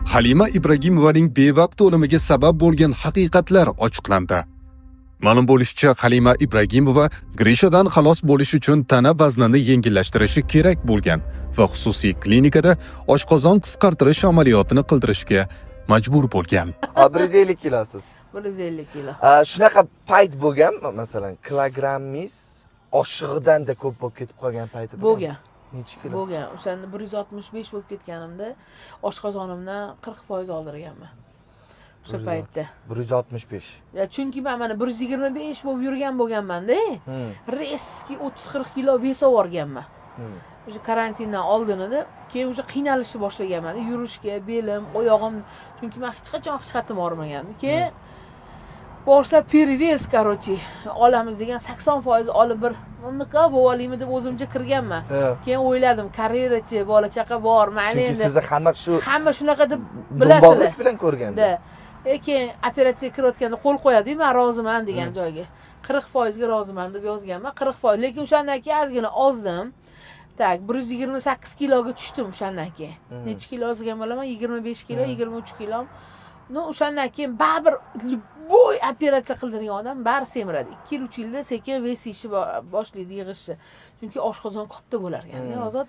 Halima Ibragimovaning bevaqt o'limiga sabab bo'lgan haqiqatlar ochiqlandi. Ma'lum bo'lishicha, Halima Ibragimova Grishadan xalos bo'lish uchun tana vaznini yengillashtirishi kerak bo'lgan va xususiy klinikada oshqozon qisqartirish amaliyotini qildirishga majbur bo'lgan. 150 kilosiz. 150 kilo. Shunaqa payt bo'lganmi, masalan, kilogrammingiz oshig'idan-da ko'p bo'lib ketib qolgan payti bo'lgan. Necha kilo? Bo'lgan. O'shanda 165 bo'lib ketganimda oshqozonimdan 40% oldirganman. O'sha paytda 165. Ya chunki men mana 125 bo'lib yurgan bo'lganman-da. Reski 30-40 kilo vesa yuborganman. O'sha karantindan oldinida, keyin o'sha qiynalishni boshlaganman. Yurishga, belim, oyog'im, chunki men hech qachon og'rigandi. Keyin boshlab perevez, короче, olamiz degan 80% olib bir unaqa bo'lib olaymi deb o'zimcha kirganman. Keyin o'yladim, karyerachi, bola chaqa bor, mayli endi. Chunki sizni hamma shunaqa deb bilasizlar. bilan ko'rganda. Keyin operatsiyaga kirayotganda qo'l qo'yadi, men roziman degan joyga. 40% ga roziman deb yozganman, 40%. Lekin o'shandan keyin ozgina ozdim. Tak, 128 kiloga tushdim o'shandan keyin. Necha kilo ozgan bo'laman? 25 kilo, 23 kilo. No, o'shandan keyin baribir boy operatsiya qildirgan odam bari semiradi. 2-3 yilda sekin vesishni boshlaydi, yig'ishni. Chunki oshqozon katta bo'lar ekan. Ozod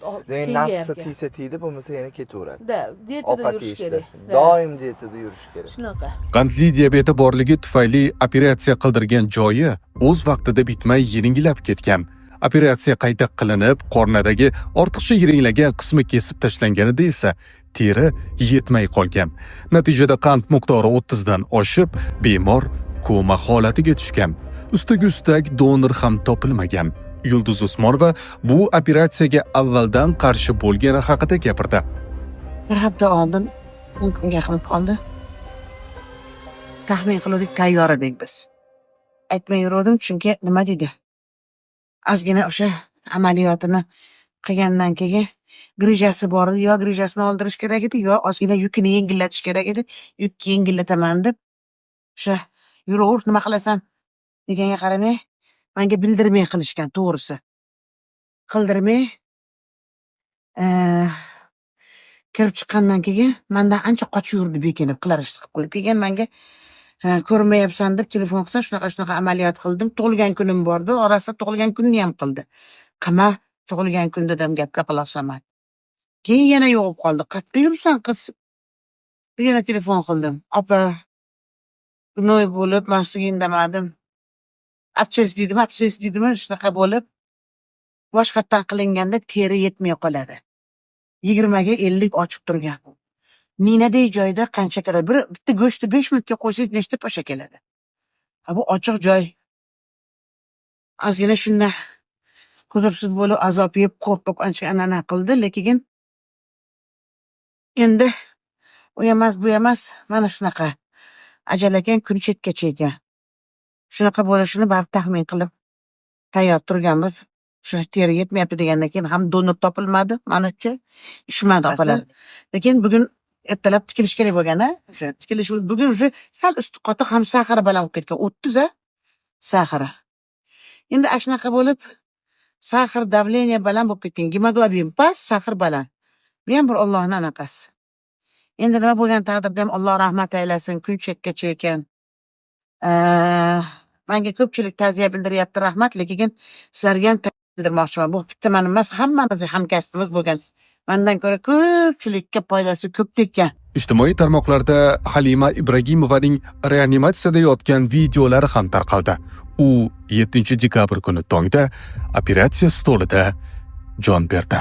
nafsi tiysa tiydi, bo'lmasa yana ketaveradi. Dietada yurish kerak. Doim dietada yurish kerak. Shunaqa. Qandli diabeti borligi tufayli operatsiya qildirgan joyi o'z vaqtida bitmay yiringilab ketgan. Operatsiya qayta qilinib, qornidagi ortiqcha yiringlagan qismi kesib tashlanganida esa teri yetmay qolgan. Natijada qand miqdori 30 dan oshib, bemor koma holatiga tushgan. Ustiga ustak donor ham topilmagan. Yulduz Usmonova bu operatsiyaga avvaldan qarshi bo'lgani haqida gapirdi. Bir hafta oldin unga qilib qoldi. Taxmin qildik, tayyor edik biz. Aytmay yurdim, chunki nima dedi? Ozgina o'sha amaliyotini qilgandan keyin grijasi bor edi, yo grijasini oldirish kerak edi, yo ozgina yukini yengillatish kerak edi. Yuk yengillataman deb o'sha yuraver, nima qilasan deganga qaramay, menga bildirmay qilishgan, to'g'risi. Qildirmay kirib chiqqandan keyin mendan ancha qochib yurdi, bekinib qilarishni qilib qo'yib kelgan. Menga ko'rmayapsan deb telefon qilsa, shunaqa amaliyot qildim. Tug'ilgan kunim bordi, orasida tug'ilgan kunni ham qildi. Qama tug'ilgan kun dedim, gapga quloq solmadi. Keyin yana yo'qib qoldi. Qayerda yuribsan qiz? Yana telefon qildim. Opa, gunoy bo'lib, men sizga indamadim. Abses deydimi, shunaqa bo'lib, boshqatdan qilinganda teri yetmay qoladi. 20 ga 50 ochib turgan. Ninaday joyda qancha keladi? Bitta go'shtni 5 minutga qo'ysangiz nechta pasha keladi? Bu ochiq joy. Ozgina shunda huzursiz bo'lib, azob yeb, qo'rqib ancha anana qildi, lekin endi u emas, bu emas, mana shunaqa ajalagan kun chetgacha ekan. Shunaqa bo'lishini baribir taxmin qilib tayyor turganmiz. Shu teri yetmayapti degandan keyin ham donor topilmadi, menimcha ishmadi opalar. Lekin bugun ertalab tikilish kerak bo'lgan-a? O'sha tikilish bugun o'sha sal usti qoti ham sahari baland bo'lib ketgan. 30 sahari. Endi shunaqa bo'lib, sahar davleniya baland bo'lib ketgan, gemoglobin past, sahar baland. Bu ham bir Allohning anaqasi. Endi nima bo'lgan taqdirda ham Alloh rahmat aylasin, kun chekkacha ekan. Menga ko'pchilik ta'ziya bildiryapti, rahmat, lekin sizlarga ham bildirmoqchiman. Bu bitta men emas, hammamiz hamkasbimiz bo'lgan. Mendan ko'ra ko'pchilikka foydasi ko'p tekkan. Ijtimoiy tarmoqlarda Halima Ibragimovaning reanimatsiyada yotgan videolari ham tarqaldi. U 7 dekabr kuni tongda operatsiya stolida jon berdi.